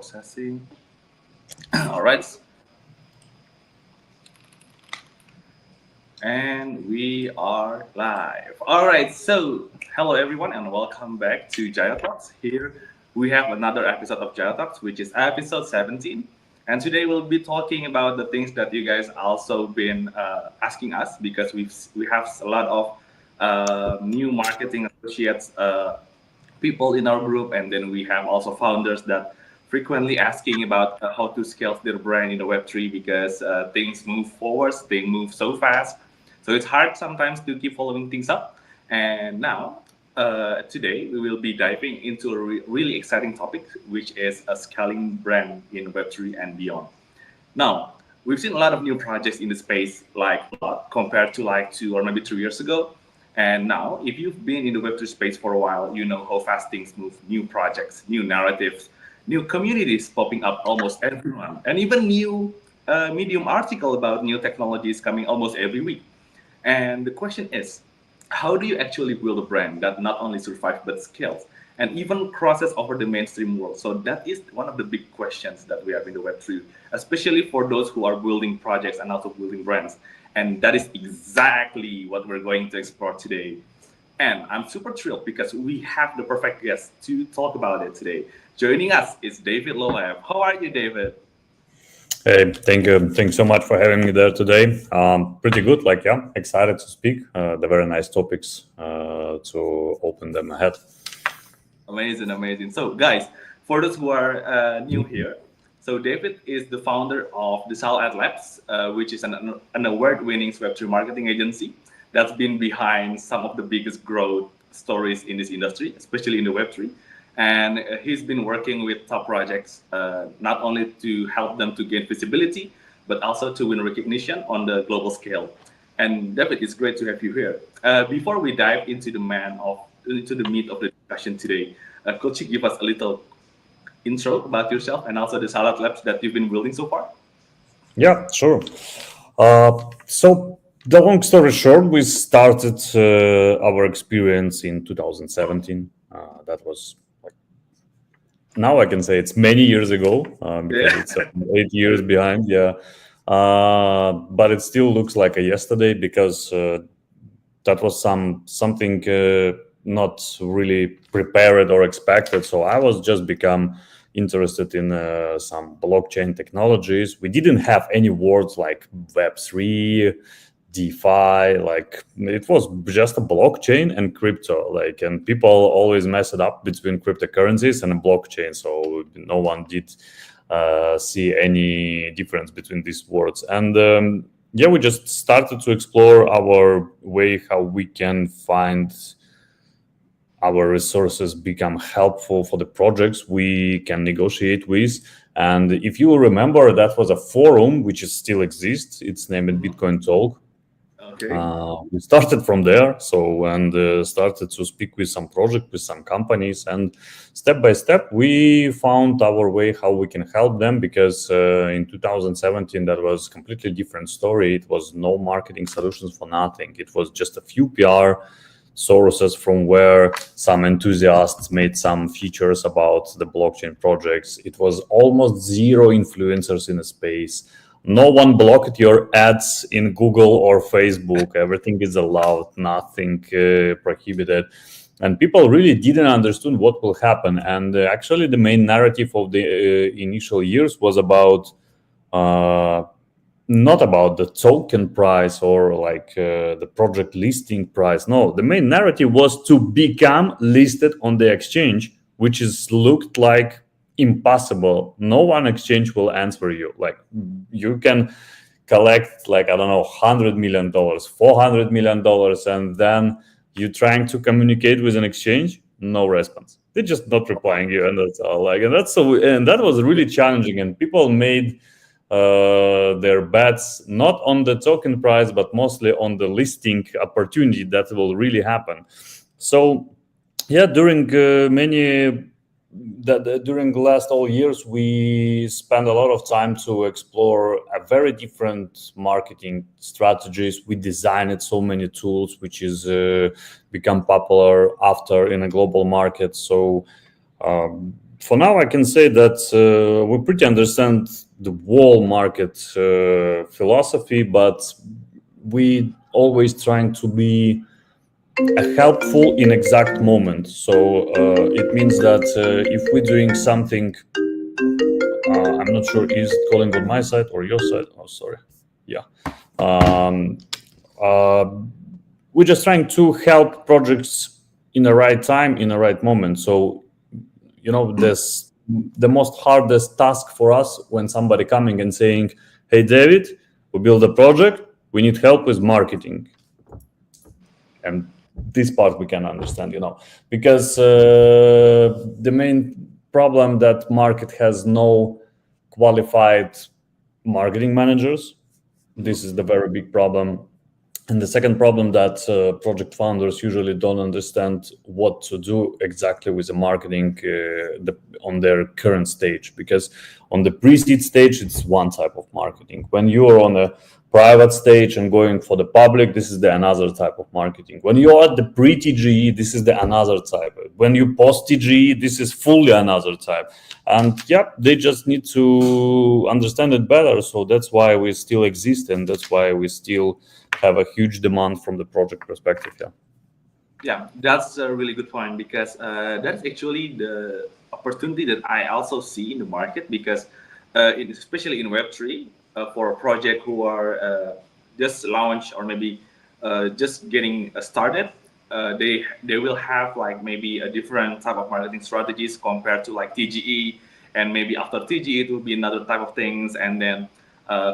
processing. All right. And we are live. All right. So, hello everyone, and welcome back to Jaya Talks. Here we have another episode of Jaya Talks, which is episode 17. And today we'll be talking about the things that you guys also been asking us because we have a lot of new marketing associates people in our group, and then we have also founders that frequently asking about how to scale their brand in the Web3 because things move forward, they move so fast, so it's hard sometimes to keep following things up. And now, today we will be diving into a really exciting topic, which is a scaling brand in Web3 and beyond. Now, we've seen a lot of new projects in the space, like a lot compared to like 2 or maybe 3 years ago. And now, if you've been in the Web3 space for a while, you know how fast things move. New projects, new narratives, new communities popping up almost every month, and even new Medium article about new technologies coming almost every week. And the question is, how do you actually build a brand that not only survives but scales and even crosses over the mainstream world? So that is one of the big questions that we have in the Web3, especially for those who are building projects and also building brands. And that is exactly what we're going to explore today. And I'm super thrilled because we have the perfect guest to talk about it today. Joining us is David Lolaev. How are you, David? Hey, thank you. Thanks so much for having me there today. Pretty good. Excited to speak. The very nice topics to open them ahead. Amazing, amazing. So, guys, for those who are new here, so David is the founder of the Sal'Ad Labs, which is an award-winning Web3 marketing agency that's been behind some of the biggest growth stories in this industry, especially in the Web3. And he's been working with top projects, not only to help them to gain visibility, but also to win recognition on the global scale. And David, it's great to have you here. Before we dive into the meat of the discussion today, could you give us a little intro about yourself and also the Sal'Ad Labs that you've been building so far? Yeah, sure. So the long story short, we started our experience in 2017. That was now I can say it's many years ago because it's 8 years behind. Yeah, but it still looks like a yesterday because that was something not really prepared or expected. So I was just become interested in some blockchain technologies. We didn't have any words like Web3, DeFi, like it was just a blockchain and crypto, and people always mess it up between cryptocurrencies and a blockchain. So no one did see any difference between these words. And yeah, we just started to explore our way how we can find our resources become helpful for the projects we can negotiate with. And if you remember, that was a forum which still exists. It's named Bitcoin Talk. Okay. We started from there, started to speak with some projects, with some companies, and step by step we found our way how we can help them. Because in 2017 that was completely different story. It was no marketing solutions for nothing. It was just a few PR sources from where some enthusiasts made some features about the blockchain projects. It was almost zero influencers in the space. No one blocked your ads in Google or Facebook. Everything is allowed, nothing prohibited. And people really didn't understand what will happen. And actually, the main narrative of the initial years was about not about the token price or the project listing price. No, the main narrative was to become listed on the exchange, which is looked like impossible. No one exchange will answer you. You can collect I don't know, $100 million, $400 million, and then you trying to communicate with an exchange, no response. They're just not replying you, and that's all. And that was really challenging, and people made their bets not on the token price, but mostly on the listing opportunity that will really happen. So yeah, during during the last all years, we spent a lot of time to explore a very different marketing strategies. We designed so many tools, which is become popular after in a global market. So for now, I can say that we pretty understand the whole market philosophy, but we always trying to be helpful in exact moment. So it means that if we're doing something, I'm not sure is it calling on my side or your side. Oh, sorry. Yeah. Um, uh, we're just trying to help projects in the right time, in the right moment. So this the most hardest task for us when somebody coming and saying, "Hey, David, we build a project. We need help with marketing," and this part we can understand, because the main problem that market has no qualified marketing managers. Mhm. This is the very big problem. And the second problem that project founders usually don't understand what to do exactly with the marketing on their current stage, because on the pre-seed stage it's one type of marketing. When you are on a private stage and going for the public, this is the another type of marketing. When you are at the pre-TGE, this is the another type. When you post TGE, this is fully another type. And yeah, they just need to understand it better. So that's why we still exist, and that's why we still have a huge demand from the project perspective. Yeah. Yeah, that's a really good point because that's actually the opportunity that I also see in the market because, especially in Web3, for a project who are just launched or maybe just getting started, they will have like maybe a different type of marketing strategies compared to like TGE, and maybe after TGE it will be another type of things, and then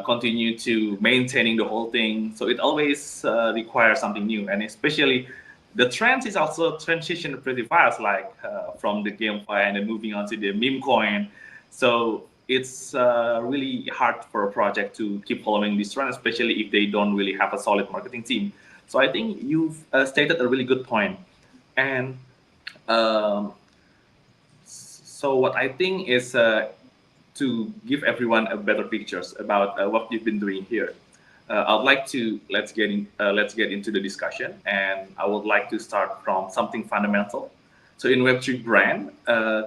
continue to maintaining the whole thing. So it always requires something new, and especially the trends is also transition pretty fast, like from the GameFi and then moving on to the meme coin. So it's really hard for a project to keep following this trend, especially if they don't really have a solid marketing team. So I think you've stated a really good point. And um, so what I think is to give everyone a better pictures about what you've been doing here. I'd like to let's get into the discussion, and I would like to start from something fundamental. So in Web3 brand,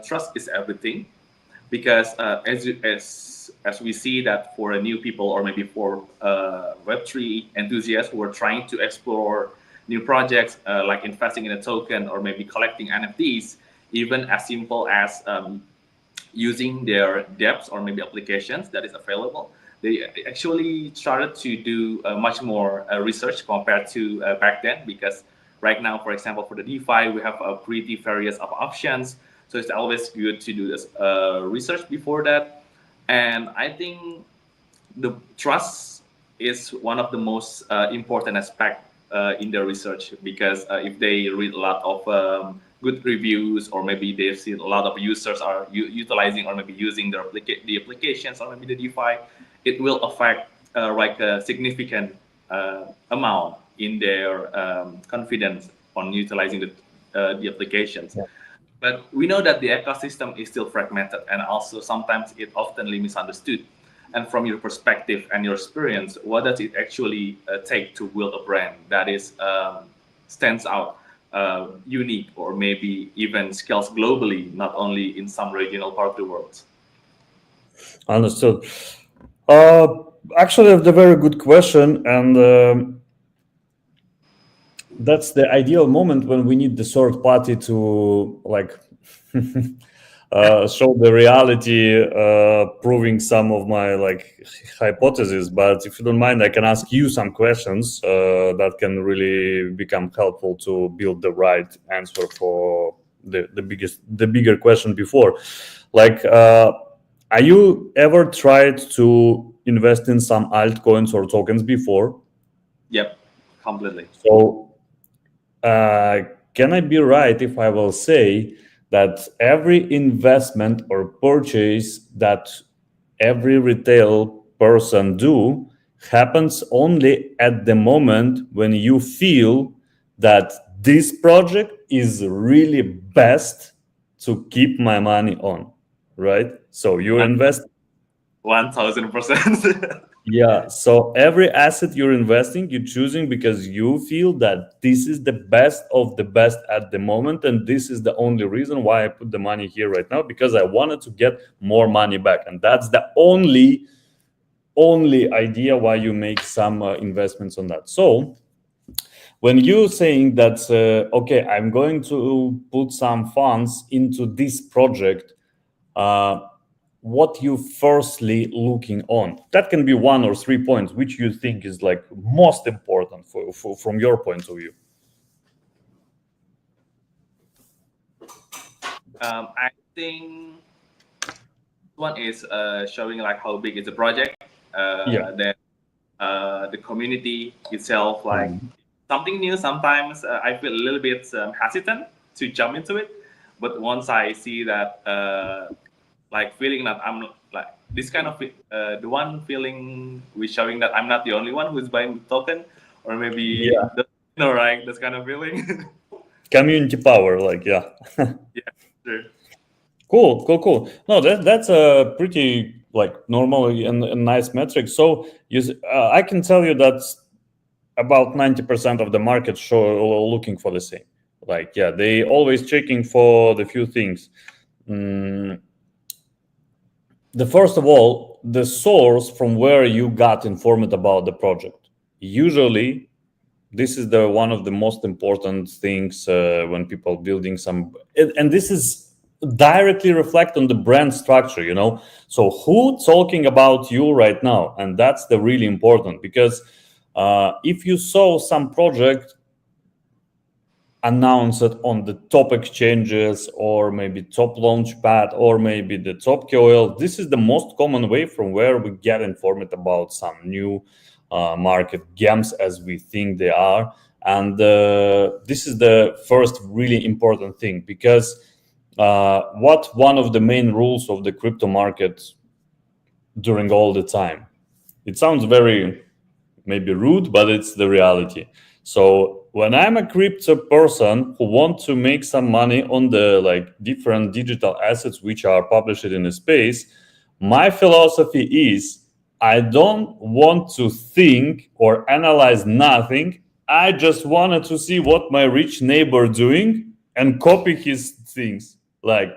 trust is everything because as we see that for a new people or maybe for Web3 enthusiasts who are trying to explore new projects like investing in a token or maybe collecting NFTs, even as simple as using their dApps or maybe applications that is available, they actually started to do much more research compared to back then. Because right now, for example, for the DeFi, we have a pretty various of options. So it's always good to do this research before that. And I think the trust is one of the most important aspect in their research because if they read a lot of good reviews or maybe they've seen a lot of users are utilizing or maybe using the applications or maybe the DeFi, it will affect like a significant amount in their confidence on utilizing the applications. But we know that the ecosystem is still fragmented and also sometimes it oftenly misunderstood. And from your perspective and your experience, what does it actually take to build a brand that is stands out, unique, or maybe even scales globally, not only in some regional part of the world? Understood. Uh, Actually, that's a very good question, and that's the ideal moment when we need the third party to show the reality, proving some of my hypotheses. But if you don't mind, I can ask you some questions that can really become helpful to build the right answer for the bigger question before. Like, are you ever tried to invest in some altcoins or tokens before? Yep, completely. So uh, can I be right if I will say that every investment or purchase that every retail person do happens only at the moment when you feel that this project is really best to keep my money on, right? So you invest 1000%. Yeah, so every asset you're investing, you're choosing because you feel that this is the best of the best at the moment, and this is the only reason why I put the money here right now, because I wanted to get more money back, and that's the only idea why you make some investments on that. So when you're saying that okay, I'm going to put some funds into this project, uh, what you firstly looking on, that can be 1 or 3 points which you think is like most important for from your point of view. I think one is showing like how big is the project, Yeah. then the community itself, like Mhm. something new. Sometimes I feel a little bit hesitant to jump into it, but once I see that, like feeling that I'm like this kind of the one feeling we showing that I'm not the only one who's buying the token, or maybe Yeah, right, this kind of feeling. community power, like, yeah. Yeah, sure. Cool. No, that's a pretty like normal and nice metric. So I can tell you that about 90% of the market show looking for the same. Like, yeah, they always checking for the few things. Mm, the first of all, the source from where you got informed about the project. Usually, this is the one of the most important things when people building some, and this is directly reflect on the brand structure. So who talking about you right now, and that's the really important, because if you saw some project announce it on the top exchanges, or maybe top launchpad, or maybe the top KOL. This is the most common way from where we get informed about some new market games as we think they are. And this is the first really important thing, because what one of the main rules of the crypto market during all the time, it sounds very maybe rude, but it's the reality. So when I'm a crypto person who want to make some money on the like different digital assets which are published in the space, my philosophy is I don't want to think or analyze nothing. I just wanted to see what my rich neighbor doing and copy his things. Like,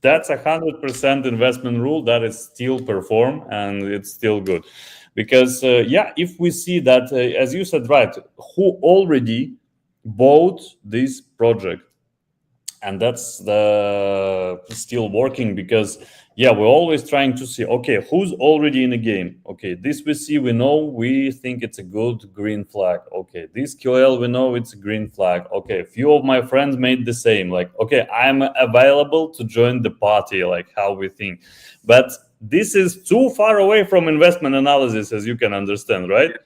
that's 100% investment rule that is still perform and it's still good, because yeah, if we see that as you said, right, who already bought this project, and that's the still working, because yeah, we're always trying to see, okay, who's already in the game. Okay, this we see, we know, we think it's a good green flag. Okay, this QL, we know it's a green flag. Okay, a few of my friends made the same, like, okay, I'm available to join the party, like how we think. But this is too far away from investment analysis, as you can understand, right? Yeah,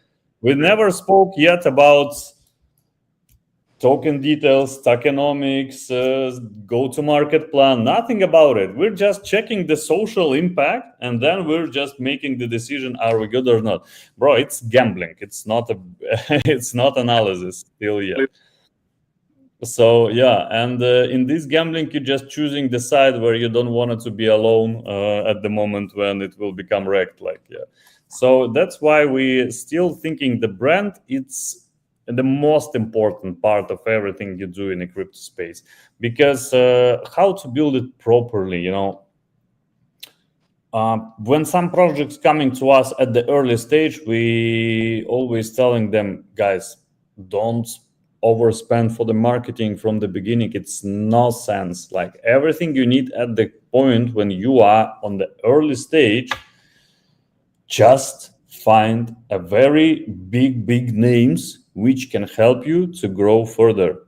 We sure. never spoke yet about token details, tokenomics, go-to-market plan, nothing about it. We're just checking the social impact, and then we're just making the decision: are we good or not? Bro, it's gambling. It's not a, it's not analysis still yet. So yeah, and in this gambling, you're just choosing the side where you don't want it to be alone at the moment when it will become wrecked. Like, yeah. So that's why we still thinking the brand, it's the most important part of everything you do in the crypto space, because how to build it properly, when some projects coming to us at the early stage, we always telling them, guys, don't overspend for the marketing from the beginning. It's no sense. Like, everything you need at the point when you are on the early stage, just find a very big names which can help you to grow further.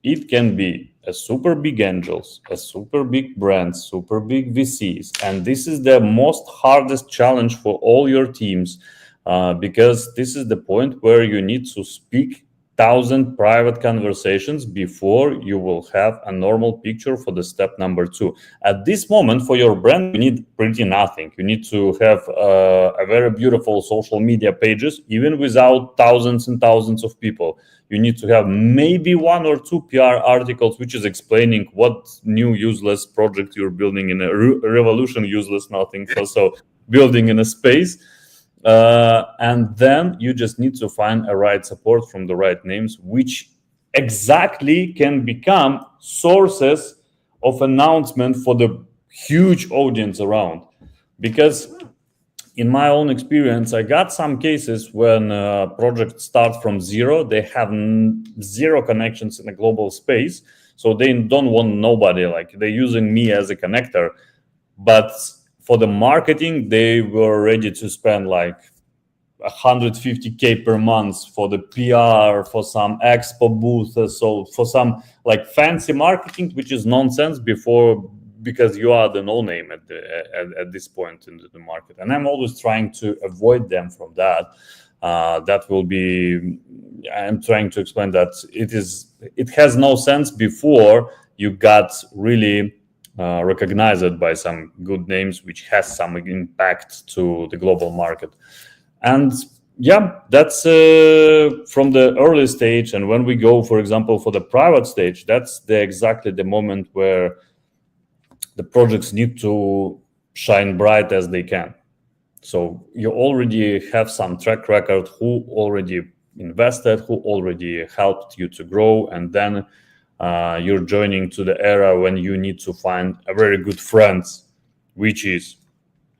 It can be a super big angels, a super big brands, super big VCs, and this is the most hardest challenge for all your teams, because this is the point where you need to speak 1,000 private conversations before you will have a normal picture for the step number 2. At this moment, for your brand, you need pretty nothing. You need to have a very beautiful social media pages, even without thousands and thousands of people. You need to have maybe 1 or 2 PR articles which is explaining what new useless project you're building in a revolution, useless nothing. So building in a space. And then you just need to find a right support from the right names, which exactly can become sources of announcement for the huge audience around. Because in my own experience, I got some cases when projects start from zero. They have zero connections in a global space, so they don't want nobody. Like, they're using me as a connector, but for the marketing, they were ready to spend like 150K per month for the PR, for some expo booth, so for some like fancy marketing, which is nonsense before, because you are the no name at this point in the market. And I'm always trying to avoid them from that. That will be, I'm trying to explain that it has no sense before you got really recognized by some good names, which has some impact to the global market. And yeah, that's from the early stage. And when we go, for example, for the private stage, that's exactly the moment where the projects need to shine bright as they can. So you already have some track record, who already invested, who already helped you to grow, and then you're joining to the era when you need to find a very good friends, which is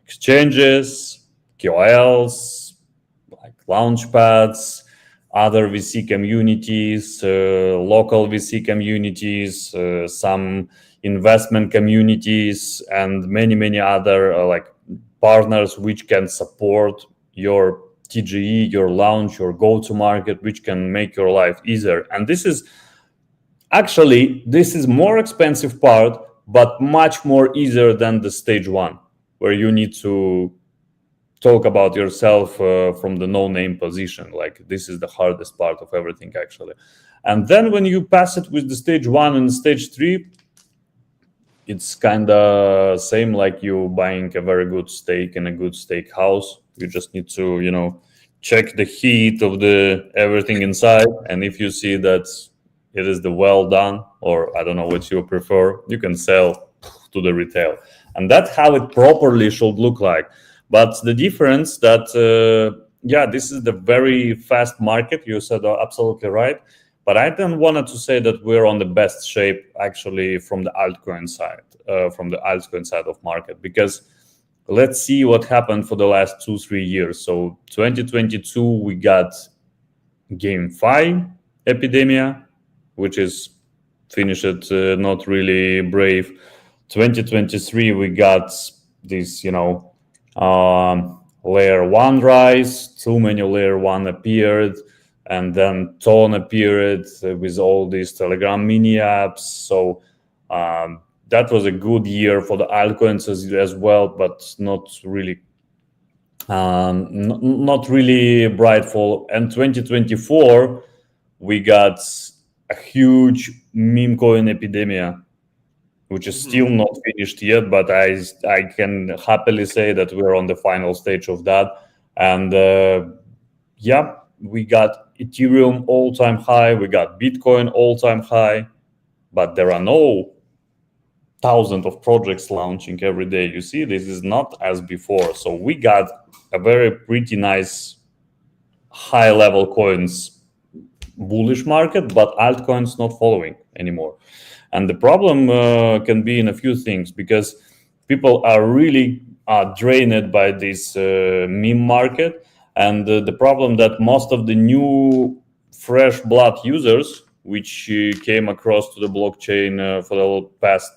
exchanges, KOLs, like launchpads, other VC communities, local VC communities, some investment communities, and many other like partners which can support your TGE, your launch, your go-to-market, which can make your life easier. And this is more expensive part, but much more easier than the stage one, where you need to talk about yourself from the no-name position. Like, this is the hardest part of everything, actually. And then when you pass it with the stage one and stage three, it's kind of same like you buying a very good steak in a good steak house. You just need to, check the heat of the everything inside. And if you see that it is the well done, or I don't know what you prefer, you can sell to the retail. And that's how it properly should look like. But the difference that, this is the very fast market. You said absolutely right. But I don't want to say that we're on the best shape actually from the altcoin side of market, because let's see what happened for the last 2-3 years. So 2022 we got GameFi epidemia, which is finished not really brave. 2023 we got this layer one rise. Too many layer one appeared, and then Tone appeared with all these Telegram mini apps. So that was a good year for the altcoins as well, but not really brightful. And 2024 we got a huge meme coin epidemia, which is still not finished yet, but I can happily say that we're on the final stage of that. And we got Ethereum all-time high, we got Bitcoin all-time high, but there are no thousands of projects launching every day. You see, this is not as before. So we got a very pretty nice high-level coins bullish market, but altcoins not following anymore. And the problem can be in a few things, because people are really drained by this meme market. And the problem that most of the new fresh blood users, which came across to the blockchain for the past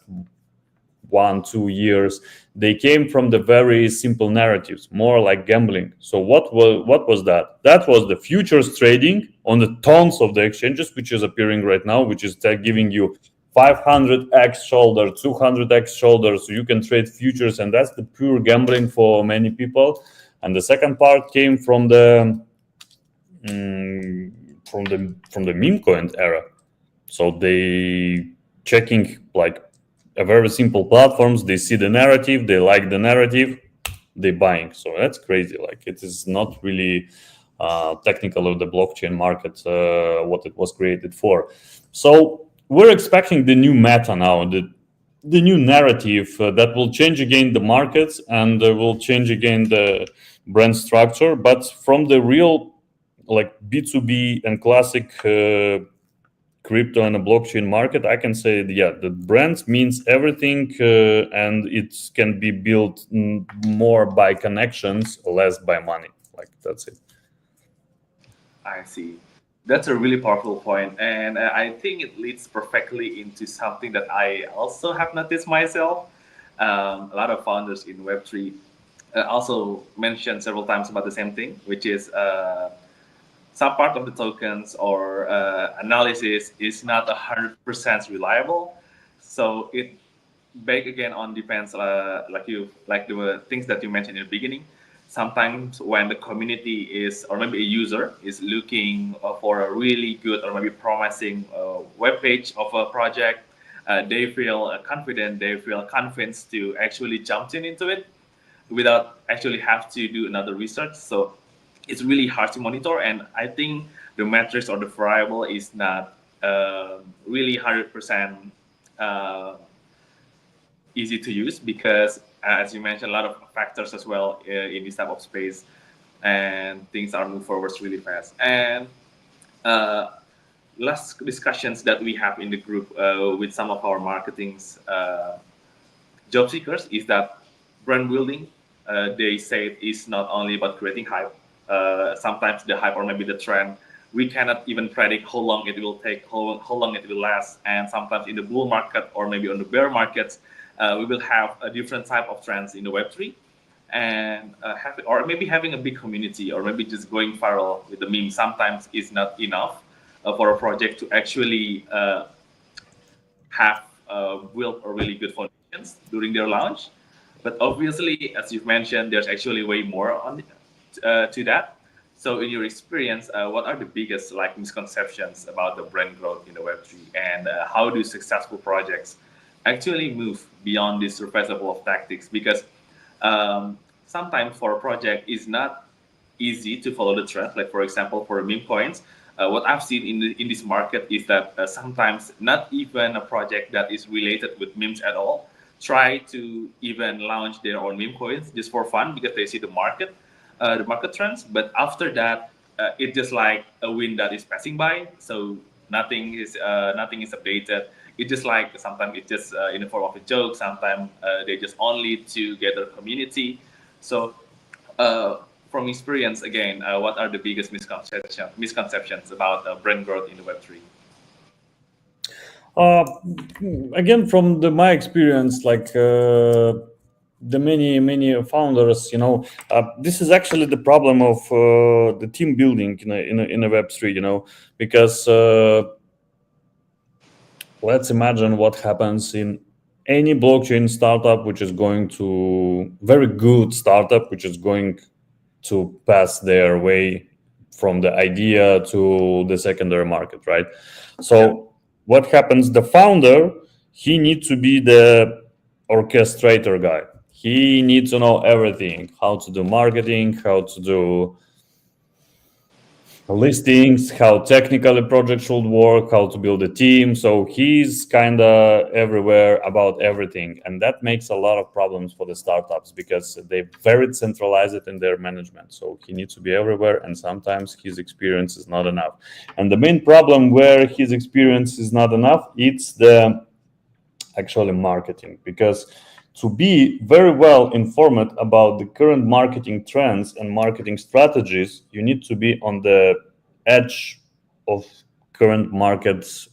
1-2 years, they came from the very simple narratives, more like gambling. So what was that? That was the futures trading on the tons of the exchanges, which is appearing right now, which is giving you 500x shoulder, 200x shoulder, so you can trade futures, and that's the pure gambling for many people. And the second part came from the meme coin era. So they checking like a very simple platforms. They see the narrative, they like the narrative, they buying. So that's crazy. Like, it is not really technical of the blockchain market what it was created for. So we're expecting the new meta now. the new narrative that will change again the markets and will change again the brand structure, but from the real like B2B and classic crypto and a blockchain market, I can say, yeah, the brand means everything, and it can be built more by connections, less by money. Like that's it. I see. That's a really powerful point, and I think it leads perfectly into something that I also have noticed myself. A lot of founders in Web3 also mentioned several times about the same thing, which is some part of the tokens or analysis is not 100% reliable. So it back again on depends like the things that you mentioned in the beginning. Sometimes when the community is or maybe a user is looking for a really good or maybe promising web page of a project, they feel confident, they feel convinced to actually jump into it without actually have to do another research. So it's really hard to monitor, and I think the metrics or the variable is not really 100% uh, easy to use because, as you mentioned, a lot of factors as well in this type of space, and things are moving forwards really fast. And uh, last discussions that we have in the group with some of our marketings job seekers is that brand building, they say, is not only about creating hype. Sometimes the hype or maybe the trend, we cannot even predict how long it will take, how long it will last. And sometimes in the bull market or maybe on the bear markets, we will have a different type of trends in the Web3. And or maybe having a big community or maybe just going viral with the meme sometimes is not enough for a project to actually have built a really good foundations during their launch. But obviously, as you've mentioned, there's actually way more on to that. So, in your experience, what are the biggest like misconceptions about the brand growth in the Web3, and how do successful projects actually move beyond this surface level of tactics? Because sometimes for a project, it's not easy to follow the trend. Like for example, for meme coins, what I've seen in this market is that sometimes not even a project that is related with memes at all try to even launch their own meme coins just for fun because they see the market trends. But after that, it's just like a wind that is passing by. So nothing is updated. It's just like sometimes it's just in the form of a joke. Sometimes they just only to gather community. So uh, from experience, again, what are the biggest misconceptions about brand growth in the Web3? Uh, Again, from my experience, like the many founders, this is actually the problem of the team building in a Web3, because let's imagine what happens in any blockchain startup, which is going to very good startup, which is going to pass their way from the idea to the secondary market, right? Yeah. So what happens? The founder, he needs to be the orchestrator guy. He needs to know everything: how to do marketing, how to do listings, how technically project should work, how to build a team. So he's kind of everywhere about everything, and that makes a lot of problems for the startups because they very centralize it in their management. So he needs to be everywhere, and sometimes his experience is not enough. And the main problem where his experience is not enough, it's the actually marketing, because to be very well informed about the current marketing trends and marketing strategies, you need to be on the edge of current markets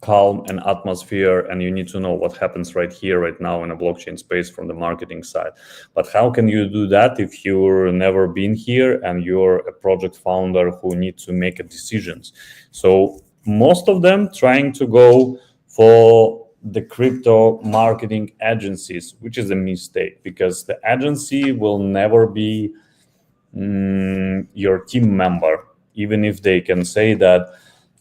calm and atmosphere, and you need to know what happens right here right now in a blockchain space from the marketing side. But how can you do that if you're never been here and you're a project founder who needs to make a decisions? So most of them trying to go for the crypto marketing agencies, which is a mistake, because the agency will never be your team member, even if they can say that,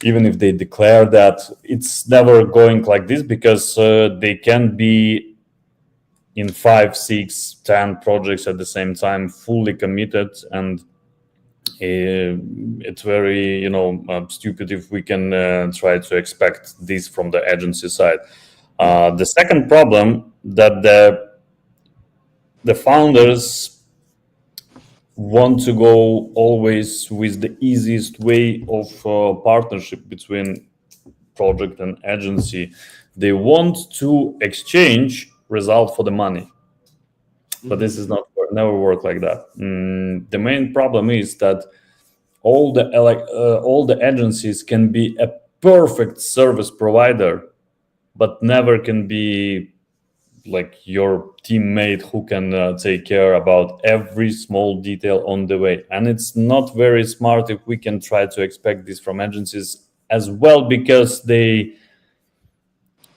even if they declare that. It's never going like this, because they can be in 5, 6, 10 projects at the same time, fully committed, and it's very stupid if we can try to expect this from the agency side. The second problem that the founders want to go always with the easiest way of partnership between project and agency. They want to exchange result for the money, but this is Mhm. not never work like that. The main problem is that all the agencies can be a perfect service provider, but never can be like your teammate who can take care about every small detail on the way. And it's not very smart if we can try to expect this from agencies as well, because they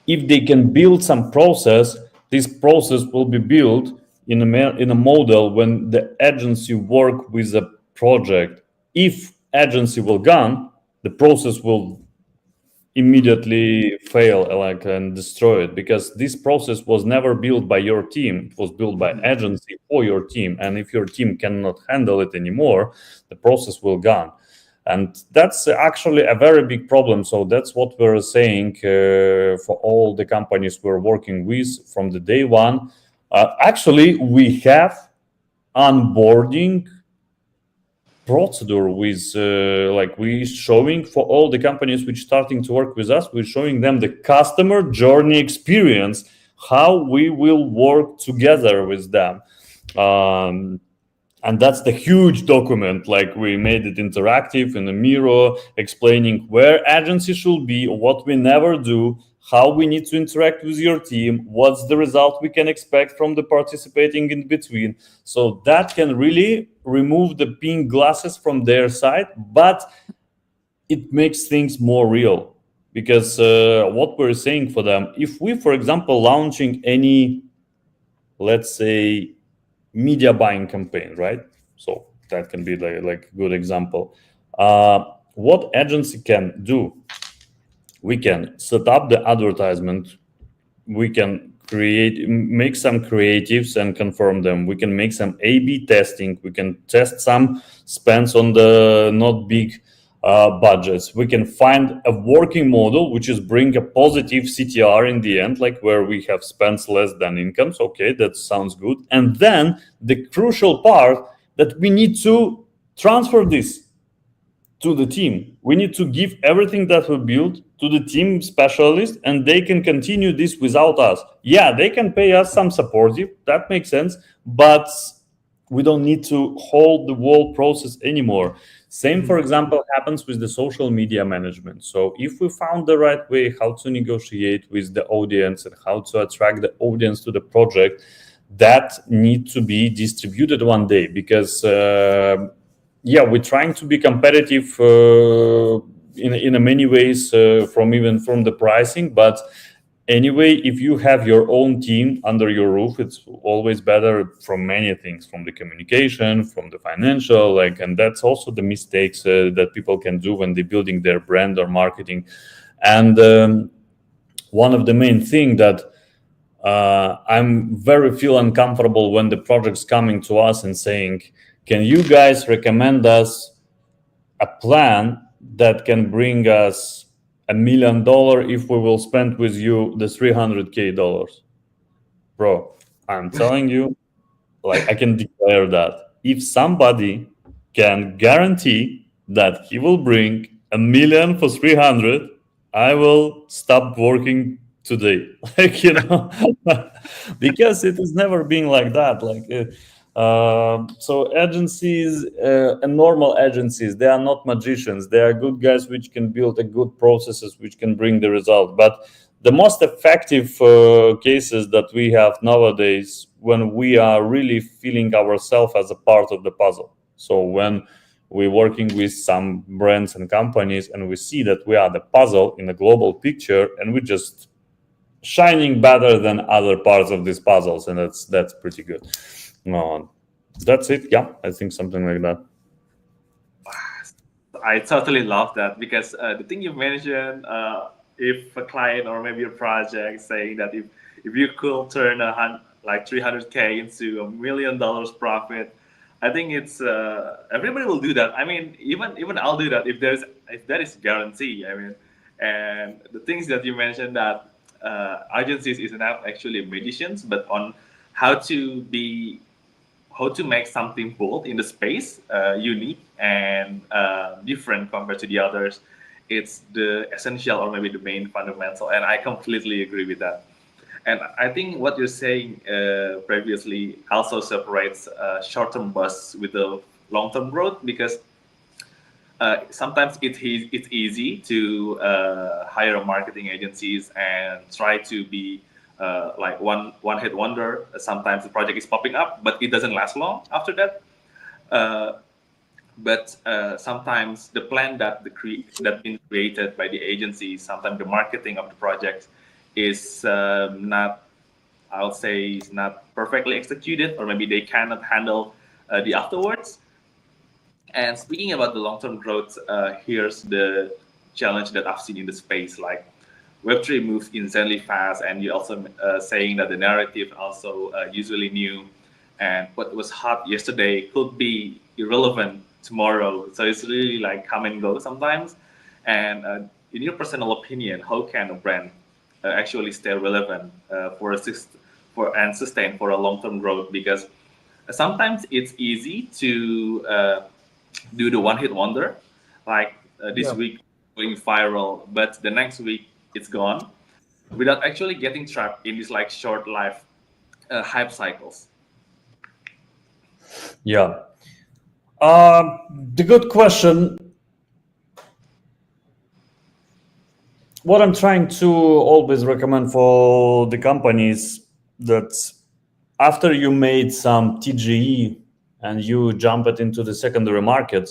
if they can build some process, this process will be built in in a model when the agency work with a project. If agency will gone, the process will immediately fail, and destroy it, because this process was never built by your team. It was built by Mhm. agency for your team, and if your team cannot handle it anymore, the process will gone. And that's actually a very big problem. So that's what we're saying for all the companies we're working with from the day one. Actually, we have onboarding procedure with like we showing for all the companies which starting to work with us. We're showing them the customer journey experience, how we will work together with them. um, and that's the huge document, like we made it interactive in a mirror, explaining where agency should be, what we never do, how we need to interact with your team, what's the result we can expect from the participating in between. So that can really remove the pink glasses from their side, but it makes things more real. Because what we're saying for them, if we, for example, launching any, let's say, media buying campaign, right? So that can be like a good example. What agency can do? We can set up the advertisement. We can make some creatives and confirm them. We can make some A/B testing. We can test some spends on the not big budgets. We can find a working model which is bring a positive CTR in the end, like where we have spends less than incomes. Okay, that sounds good. And then the crucial part, that we need to transfer this to the team. We need to give everything that we built to the team specialist, and they can continue this without us. Yeah, they can pay us some supportive, that makes sense, but we don't need to hold the whole process anymore. Same, for Mhm. example, happens with the social media management. So if we found the right way how to negotiate with the audience and how to attract the audience to the project, that need to be distributed one day, because yeah, we're trying to be competitive in a many ways, from even from the pricing. But anyway, if you have your own team under your roof, it's always better from many things, from the communication, from the financial, like, and that's also the mistakes that people can do when they're building their brand or marketing. And one of the main thing that I'm very feel uncomfortable when the project's coming to us and saying, can you guys recommend us a plan that can bring us $1 million if we will spend with you the $300K? Bro, I'm telling you, like, I can declare that if somebody can guarantee that he will bring 1 million for 300, I will stop working today. Like, because it has never been like that. So agencies and normal agencies, they are not magicians. They are good guys which can build a good processes which can bring the result. But the most effective cases that we have nowadays, when we are really feeling ourselves as a part of the puzzle. So when we're working with some brands and companies and we see that we are the puzzle in a global picture, and we just shining better than other parts of these puzzles, and that's pretty good. That's it. Yeah, I think something like that. I totally love that because the thing you mentioned, if a client or maybe a project saying that if you could turn like 300K into $1 million profit, I think it's everybody will do that. I mean, even I'll do that if there is guarantee. I mean, and the things that you mentioned that agencies is not actually magicians, but on how to be how to make something bold in the space, unique and different compared to the others. It's the essential or maybe the main fundamental, and I completely agree with that. And I think what you're saying previously also separates short-term buzz with the long-term growth, because sometimes it's easy to hire marketing agencies and try to be like one hit wonder. Sometimes the project is popping up, but it doesn't last long after that. Uh, but sometimes the plan that been created by the agency, sometimes the marketing of the project is not, I'll say, is not perfectly executed, or maybe they cannot handle the afterwards. And speaking about the long-term growth, here's the challenge that I've seen in the space. Like Web3 moves insanely fast, and you're also saying that the narrative also usually new, and what was hot yesterday could be irrelevant tomorrow. So it's really like come and go sometimes. And in your personal opinion, how can a brand actually stay relevant for and sustain for a long-term growth? Because sometimes it's easy to do the one hit wonder, like this Yeah. week going viral, but the next week it's gone without actually getting trapped in these like short life hype cycles. Yeah. The good question. What I'm trying to always recommend for the companies that after you made some TGE and you jump it into the secondary market,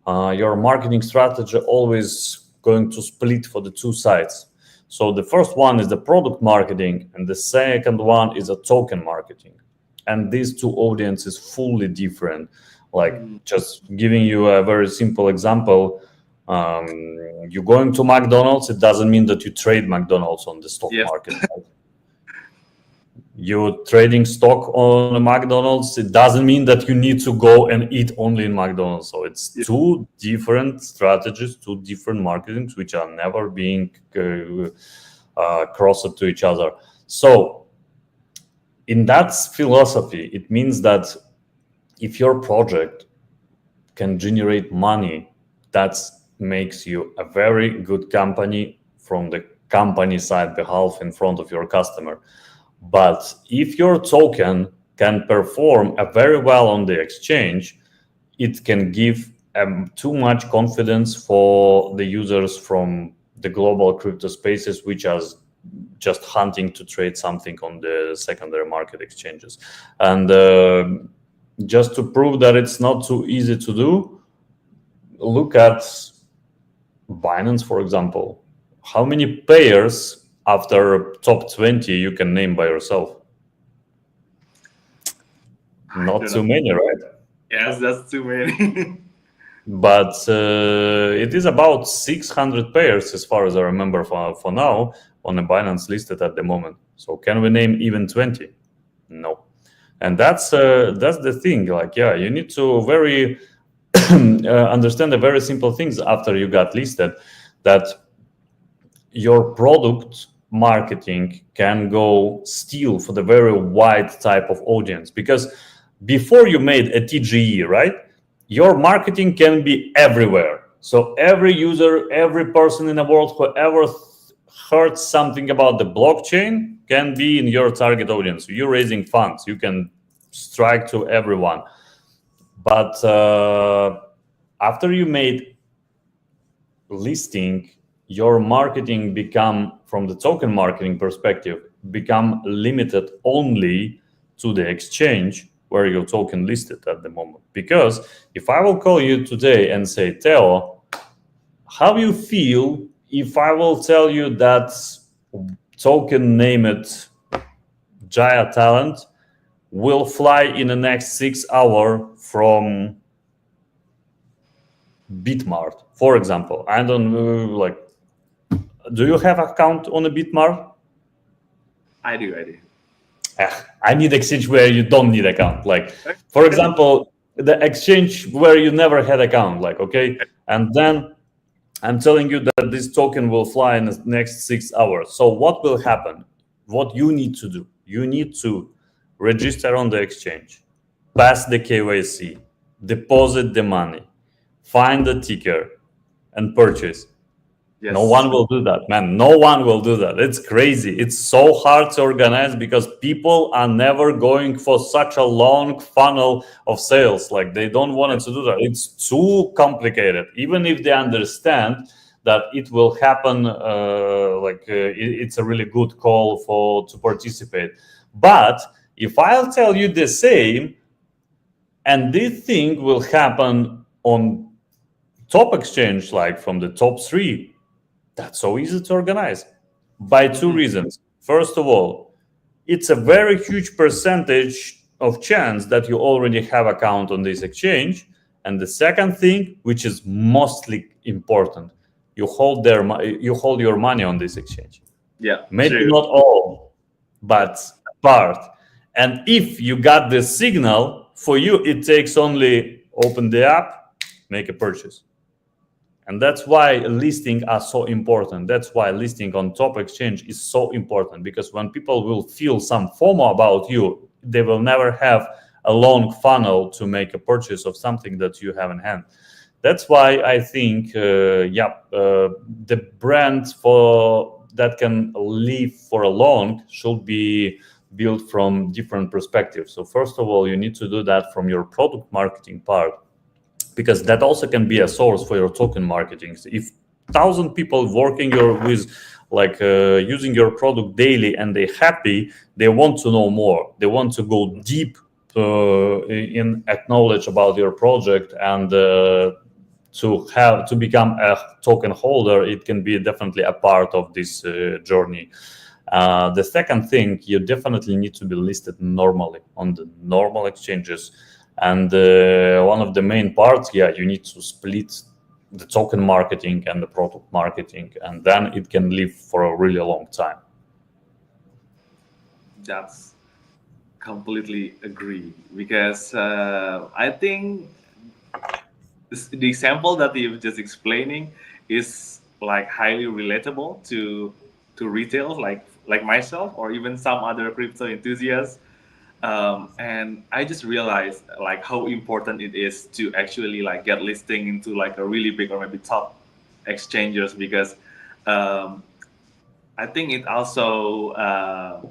your marketing strategy always going to split for the two sides. So the first one is the product marketing, and the second one is a token marketing. And these two audiences fully different. Like Mm, just giving you a very simple example, you going to McDonald's, it doesn't mean that you trade McDonald's on the stock yes, market. You trading stock on a McDonald's, it doesn't mean that you need to go and eat only in McDonald's. So it's yes, two different strategies, two different marketings, which are never being crossed to each other. So in that philosophy, it means that if your project can generate money, that makes you a very good company from the company side behalf in front of your customer. But if your token can perform very well on the exchange, it can give too much confidence for the users from the global crypto spaces, which are just hunting to trade something on the secondary market exchanges. And just to prove that it's not too easy to do, look at Binance, for example. How many payers after top 20 you can name by yourself? I Not don't know. too many, right? Yes, that's too many. But it is about 600 pairs, as far as I remember, for now, on the Binance listed at the moment. So can we name even 20? No. And that's the thing. Like, yeah, you need to very understand the very simple things after you got listed, that your product marketing can go still for the very wide type of audience. Because before you made a TGE, right, your marketing can be everywhere. So every user, every person in the world who ever heard something about the blockchain can be in your target audience. You're raising funds, you can strike to everyone. But after you made listing, your marketing become, from the token marketing perspective, become limited only to the exchange where your token listed at the moment. Because if I will call you today and say, Theo, how you feel if I will tell you that token named Jaya Talent will fly in the next 6 hours from Bitmart, for example? I don't know, like, do you have account on a Bitmart? I do, I do. I need exchange where you don't need account. Like, for example, the exchange where you never had account. Like, okay, and then I'm telling you that this token will fly in the next 6 hours. So what will happen? What you need to do? You need to register on the exchange, pass the KYC, deposit the money, find the ticker, and purchase. No Yes. one will do that, man. No one will do that. It's crazy. It's so hard to organize because people are never going for such a long funnel of sales. Like they don't want to do that. It's too complicated. Even if they understand that it will happen, it's a really good call for to participate. But if I'll tell you the same, and this thing will happen on top exchange, like from the top three, that's so easy to organize by two Mhm. reasons. First of all, it's a very huge percentage of chance that you already have account on this exchange. And the second thing, which is mostly important, you hold your money on this exchange. Yeah, Maybe true. not all, Yeah. but part. And if you got the signal, for you it takes only open the app, make a purchase. And that's why listing are so important. That's why listing on top exchange is so important, because when people will feel some FOMO about you, they will never have a long funnel to make a purchase of something that you have in hand. That's why I think the brand for that can live for a long should be built from different perspectives. So first of all, you need to do that from your product marketing part, because that also can be a source for your token marketing. If 1,000 people working with using your product daily and they're happy, they want to know more, they want to go deep in acknowledge about your project, and to become a token holder, it can be definitely a part of this journey. The second thing, you definitely need to be listed normally on the normal exchanges. And one of the main parts, you need to split the token marketing and the product marketing, and then it can live for a really long time. That's completely agree because I think the example that you've just explaining is like highly relatable to retail, like myself or even some other crypto enthusiasts. And I just realized like how important it is to actually like get listing into like a really big or maybe top exchanges because um, I think it also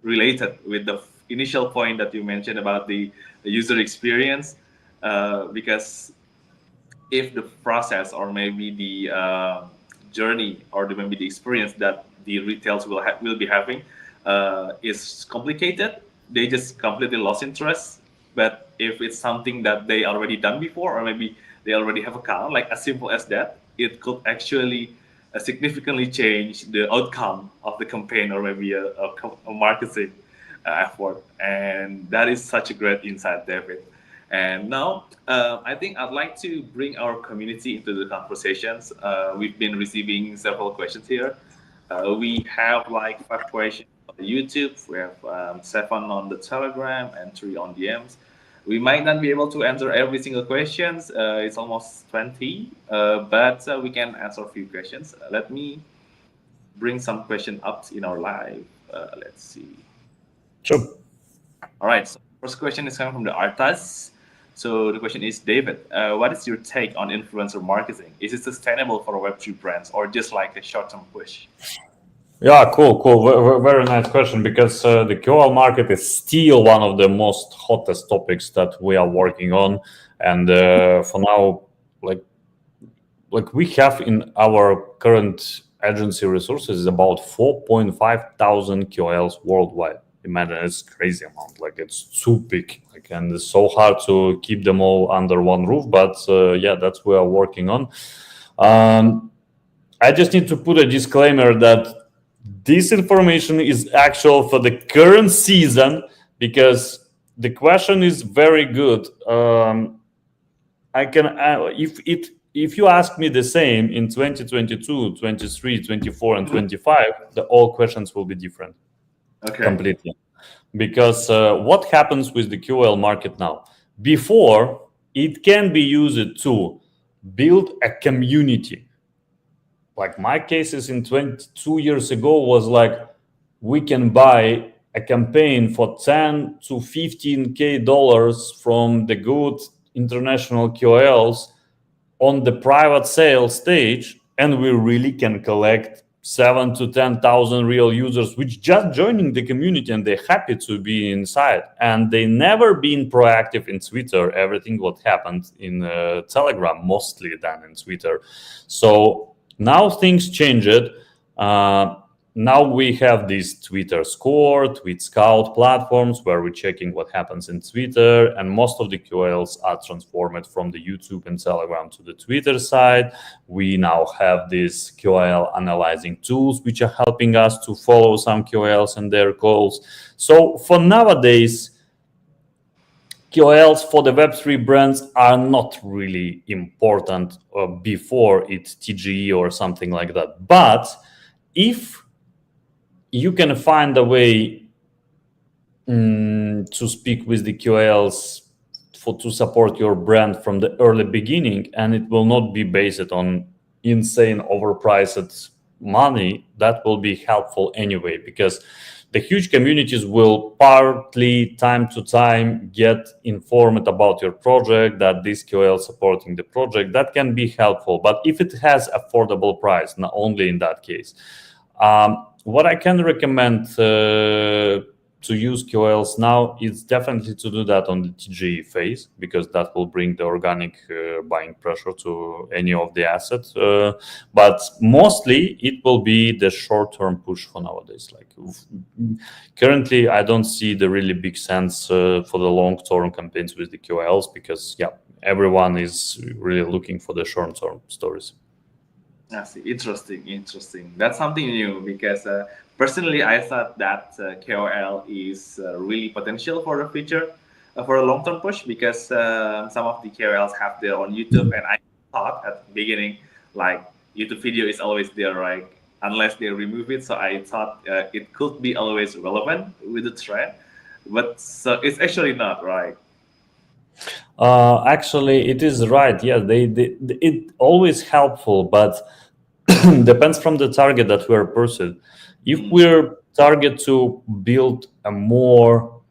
related with the initial point that you mentioned about the user experience because if the process or maybe the journey or maybe the experience that the retails will be having is complicated, they just completely lost interest. But if it's something that they already done before or maybe they already have account, like as simple as that, it could actually significantly change the outcome of the campaign or maybe a marketing effort. And that is such a great insight, David. And now, I think I'd like to bring our community into the conversations. We've been receiving several questions here. We have like 5 questions on the YouTube. We have 7 on the Telegram and 3 on DMs. We might not be able to answer every single questions. It's almost 20, but we can answer a few questions. Let me bring some question up in our live. Let's see. Sure. All right. So first question is coming from the Artas. So the question is, David, what is your take on influencer marketing? Is it sustainable for Web3 brands or just like a short-term push? Yeah, cool. Very nice question, because the QL market is still one of the most hottest topics that we are working on, and for now, like we have in our current agency resources about 4.5 thousand QLs worldwide. Imagine, it's crazy amount. Like it's too big, like, and it's so hard to keep them all under one roof. But that's what we are working on. I just need to put a disclaimer that this information is actual for the current season, because the question is very good. I can if you ask me the same in 2022, 23, 24, and Mhm. 25, the all questions will be different Okay. completely. Because what happens with the QL market now? Before, it can be used to build a community, like my cases in 22 years ago was like we can buy a campaign for 10 to 15k dollars from the good international QLs on the private sale stage, and we really can collect 7 to 10,000 real users which just joining the community and they're happy to be inside, and they never been proactive in Twitter. Everything what happened in Telegram mostly done in Twitter. So now things changed. Now we have these Twitter Score, Tweet Scout platforms where we're checking what happens in Twitter, and most of the QLs are transformed from the YouTube and Telegram to the Twitter side. We now have these QL analyzing tools which are helping us to follow some QLs and their calls. So for nowadays, QLs for the Web3 brands are not really important before it's TGE or something like that. But if you can find a way to speak with the QLs to support your brand from the early beginning, and it will not be based on insane overpriced money, that will be helpful anyway, because the huge communities will partly time to time get informed about your project, that this QL supporting the project. That can be helpful, but if it has affordable price, not only in that case. What I can recommend to use QLs now is definitely to do that on the TGE phase, because that will bring the organic buying pressure to any of the assets. But mostly it will be the short-term push for nowadays. Like currently, I don't see the really big sense for the long-term campaigns with the QLs, because everyone is really looking for the short-term stories. I see. Interesting. That's something new because personally, I thought that KOL is really potential for the future, for a long-term push, because some of the KOLs have their own YouTube, and I thought at the beginning, like YouTube video is always there, right? Unless they remove it. So I thought it could be always relevant with the trend, but so it's actually not, right? Actually, it is right. Yeah, it always helpful, but depends from the target that we're pursuing. If we're target to build a more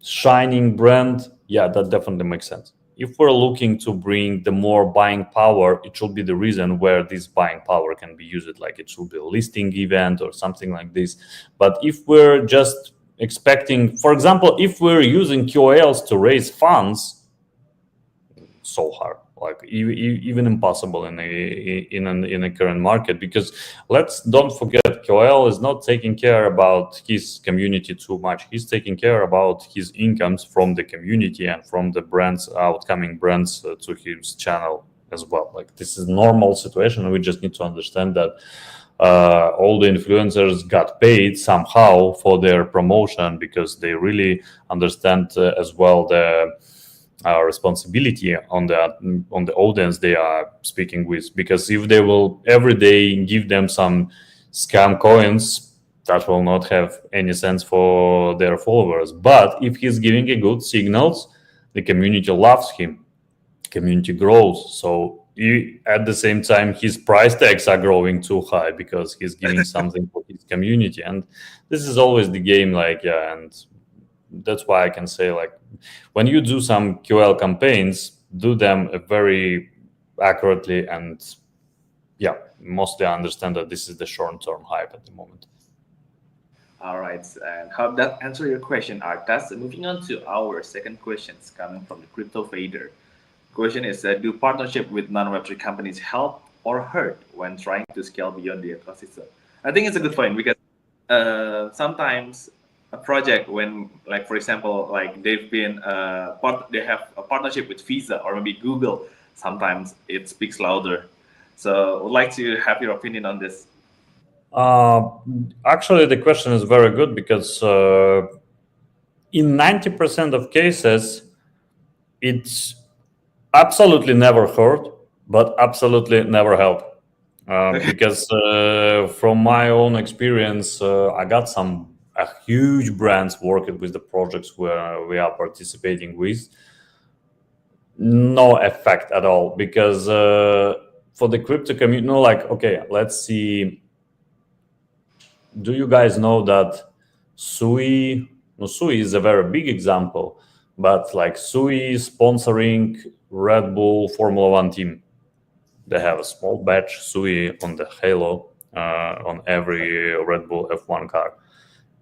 shining brand, that definitely makes sense. If we're looking to bring the more buying power, it should be the reason where this buying power can be used. Like it should be a listing event or something like this. But if we're just expecting, for example, if we're using QOLs to raise funds, so hard, like even impossible in a current market, because let's don't forget, QL is not taking care about his community too much. He's taking care about his incomes from the community and from the brands, outcoming brands to his channel as well. Like this is normal situation. We just need to understand that all the influencers got paid somehow for their promotion, because they really understand as well the responsibility on the audience they are speaking with. Because if they will every day give them some scam coins, that will not have any sense for their followers. But if he's giving a good signals, the community loves him, community grows. So at the same time, his price tags are growing too high because he's giving something for his community. And this is always the game, and that's why I can say, like, when you do some QL campaigns, do them very accurately, and mostly I understand that this is the short-term hype at the moment. All right, and hope that answer your question, Artas. Moving on to our second questions coming from the Crypto Fader. Question is, do partnership with non-Web3 companies help or hurt when trying to scale beyond the ecosystem? I think it's a good point, because sometimes a project, when, like, for example, like they've been they have a partnership with Visa or maybe Google, sometimes it speaks louder. So I'd like to have your opinion on this. Actually, the question is very good, because in 90% of cases, it's absolutely never hurt, but absolutely never help. Because from my own experience, I got some huge brands working with the projects where we are participating with. No effect at all, because for the crypto community, like, okay, let's see. Do you guys know that Sui? No, Sui is a very big example, but like Sui sponsoring Red Bull Formula One team. They have a small badge Sui on the halo on every Red Bull F1 car.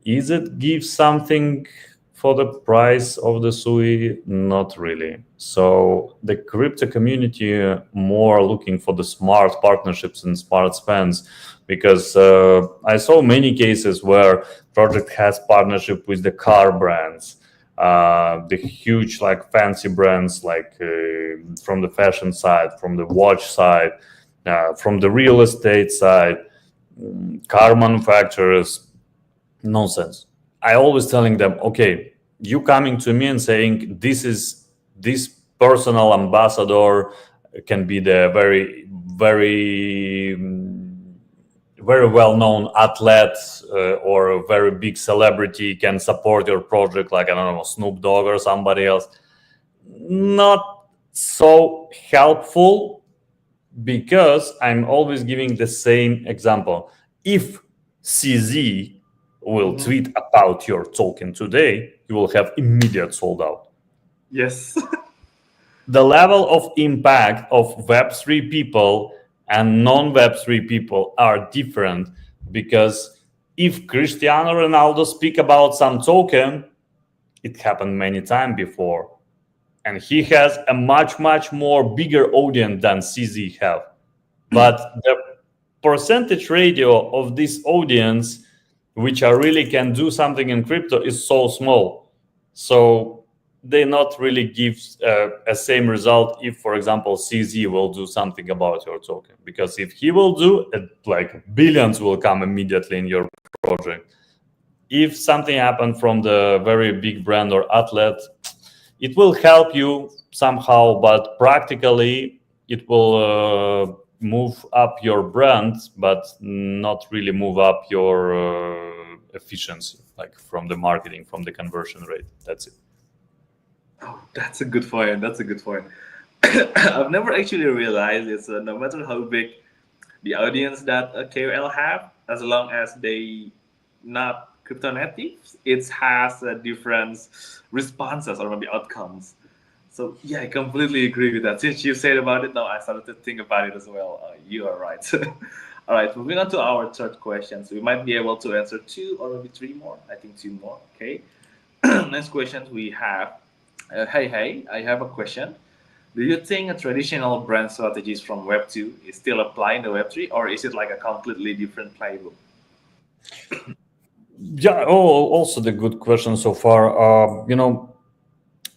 Is it give something for the price of the Sui? Not really. So the crypto community more looking for the smart partnerships and smart spends, because I saw many cases where project has partnership with the car brands, the huge like fancy brands, like from the fashion side, from the watch side, from the real estate side, car manufacturers. Nonsense. I always telling them, okay, you coming to me and saying this personal ambassador can be the very well known athlete or a very big celebrity can support your project, like, I don't know, Snoop Dogg or somebody else. Not so helpful, because I'm always giving the same example. If CZ will Mhm. tweet about your token today, you will have immediate sold out. Yes. The level of impact of Web3 people and non-Web3 people are different, because if Cristiano Ronaldo speak about some token, it happened many times before, and he has a much more bigger audience than CZ have. But the percentage ratio of this audience which are really can do something in crypto is so small, so they not really give a same result if, for example, CZ will do something about your token, because if he will do it, like billions will come immediately in your project. If something happened from the very big brand or athlete, it will help you somehow, but practically it will move up your brand, but not really move up your efficiency, like from the marketing, from the conversion rate. That's it. Oh, that's a good point. That's a good point. I've never actually realized it's no matter how big the audience that a KOL have, as long as they not crypto natives, it has different responses or maybe outcomes. So yeah, I completely agree with that. Since you said about it, now I started to think about it as well. You are right. All right, moving on to our third question. So we might be able to answer two or maybe three more. I think two more. Okay. Next question we have. Hey, I have a question. Do you think a traditional brand strategies from Web 2 is still applying to Web 3, or is it like a completely different playbook? Yeah. Oh, also the good question so far.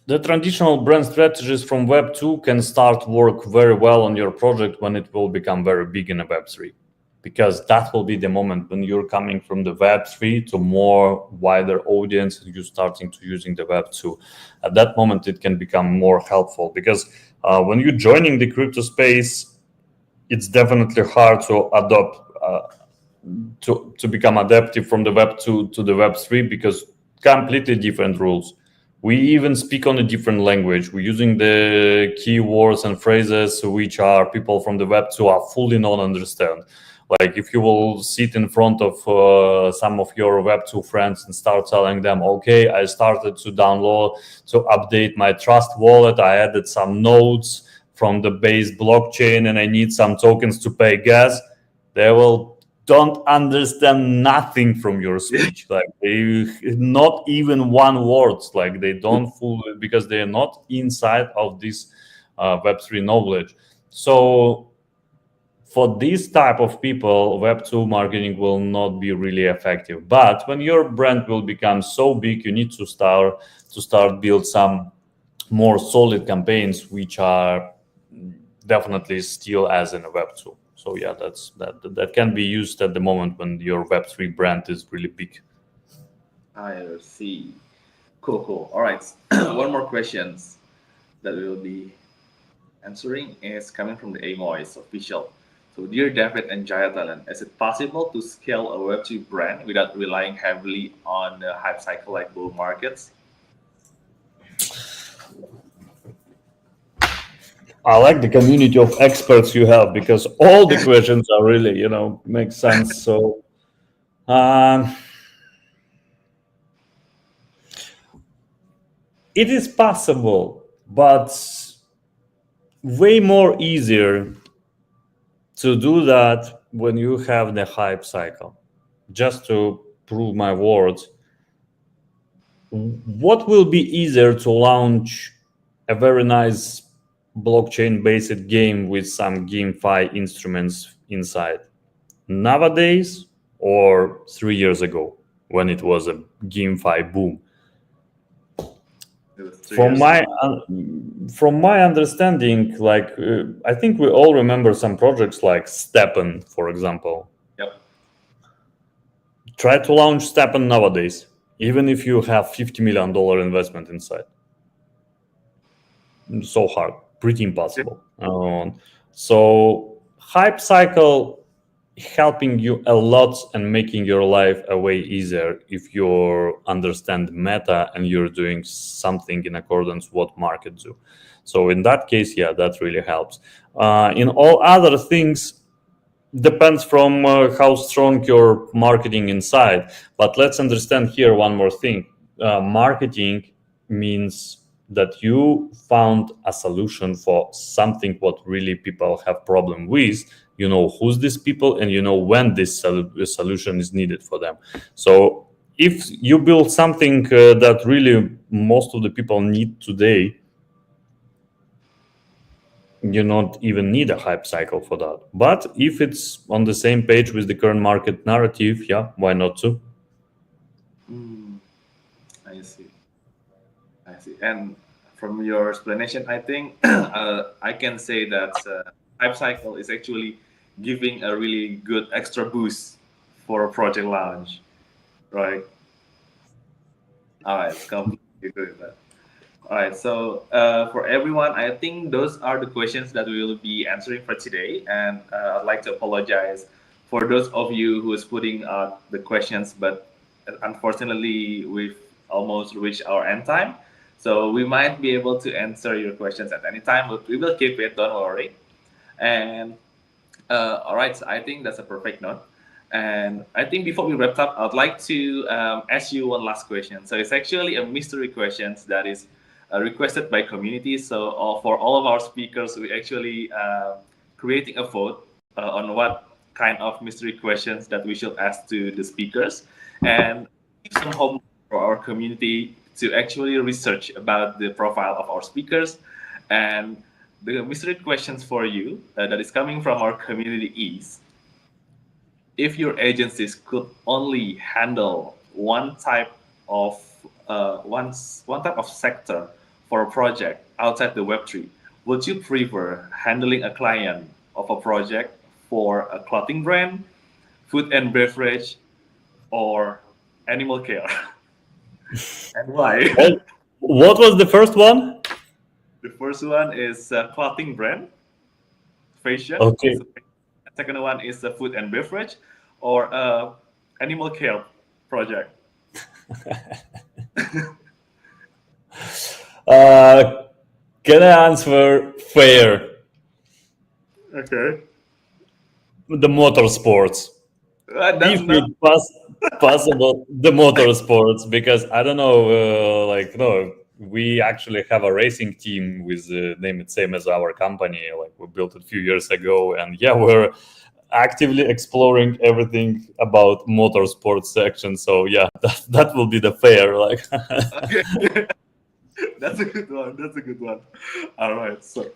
The traditional brand strategies from Web 2 can start work very well on your project when it will become very big in a Web 3, because that will be the moment when you're coming from the Web 3 to more wider audience and you're starting to using the Web 2. At that moment, it can become more helpful, because when you're joining the crypto space, it's definitely hard to adopt. To become adaptive from the Web 2 to the Web 3, because completely different rules. We even speak on a different language. We're using the keywords and phrases which are people from the Web 2 are fully not understand. Like if you will sit in front of some of your Web 2 friends and start telling them, okay, I started to download, to update my Trust wallet, I added some nodes from the base blockchain and I need some tokens to pay gas, they will don't understand nothing from your speech, like they not even one word, like they don't fully, because they are not inside of this web3 knowledge. So for this type of people, web2 marketing will not be really effective. But when your brand will become so big, you need to start build some more solid campaigns which are definitely still as in a web2. So yeah, that can be used at the moment when your web3 brand is really big. I see. Cool. All right. One more questions that we will be answering is coming from the Amois official. So, dear David and Jaya Talent, is it possible to scale a Web2 brand without relying heavily on the hype cycle like bull markets? I like the community of experts you have because all the questions are really, make sense. So, um, it is possible, but way more easier to do that when you have the hype cycle. Just to prove my words, what will be easier to launch a very nice blockchain based game with some GameFi instruments inside nowadays or 3 years ago when it was a GameFi boom? It was three From years ago. my from my understanding, like I think we all remember some projects like Steppen, for example. Yep. Try to launch Steppen nowadays, even if you have $50 million investment inside. So hard, pretty impossible. So hype cycle helping you a lot and making your life a way easier if you understand meta and you're doing something in accordance what market do. So in that case, yeah, that really helps. In all other things, depends from how strong your marketing inside. But let's understand here one more thing. Marketing means that you found a solution for something what really people have problem with. You know who's these people and you know when this solution is needed for them. So if you build something that really most of the people need today, you don't even need a hype cycle for that. But if it's on the same page with the current market narrative, yeah, why not too? Mm, I see. I see. And from your explanation, I think I can say that hype cycle is actually giving a really good extra boost for a project launch, right? All right, completely agree with that. All right, so for everyone, I think those are the questions that we will be answering for today. And I'd like to apologize for those of you who is putting the questions, but unfortunately, we've almost reached our end time. So we might be able to answer your questions at any time, but we will keep it, don't worry. And all right, so I think that's a perfect note. And I think before we wrap up, I'd like to ask you one last question. So it's actually a mystery question that is requested by community. So for all of our speakers, we actually creating a vote on what kind of mystery questions that we should ask to the speakers, and give some homework for our community to actually research about the profile of our speakers. And the mystery questions for you that is coming from our community is: if your agencies could only handle of one type of sector for a project outside the Web3, would you prefer handling a client of a project for a clothing brand, food and beverage, or animal care? And why? Well, what was the first one? The first one is clothing brand, fashion. Okay. So second one is the food and beverage, or animal care project. Uh, can I answer fair? Okay. The motorsports. That's If not it possible, the motorsports, because I don't know, like no, we actually have a racing team with the name it same as our company. Like we built it a few years ago, and yeah, we're actively exploring everything about motorsports section. So yeah, that will be the fair. Like, okay. That's a good one. That's a good one. All right. So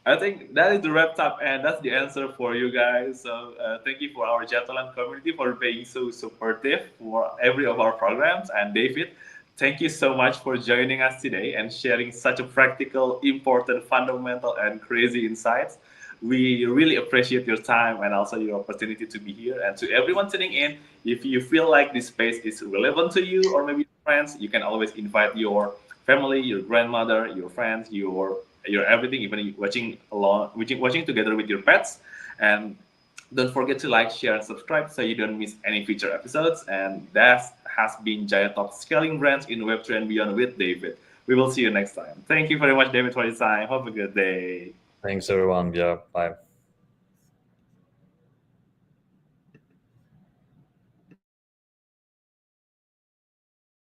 I think that is the wrap up, and that's the answer for you guys. So thank you for our Jatalan community for being so supportive for every of our programs. And David, thank you so much for joining us today and sharing such a practical, important, fundamental, and crazy insights. We really appreciate your time and also your opportunity to be here. And to everyone tuning in, if you feel like this space is relevant to you or maybe your friends, you can always invite your family, your grandmother, your friends, your everything, even watching along, watching together with your pets. And don't forget to like, share, and subscribe so you don't miss any future episodes. And that has been Jaya Talk Scaling Brands in Web3 and Beyond with David. We will see you next time. Thank you very much, David, for your time. Have a good day. Thanks, everyone. Yeah, bye.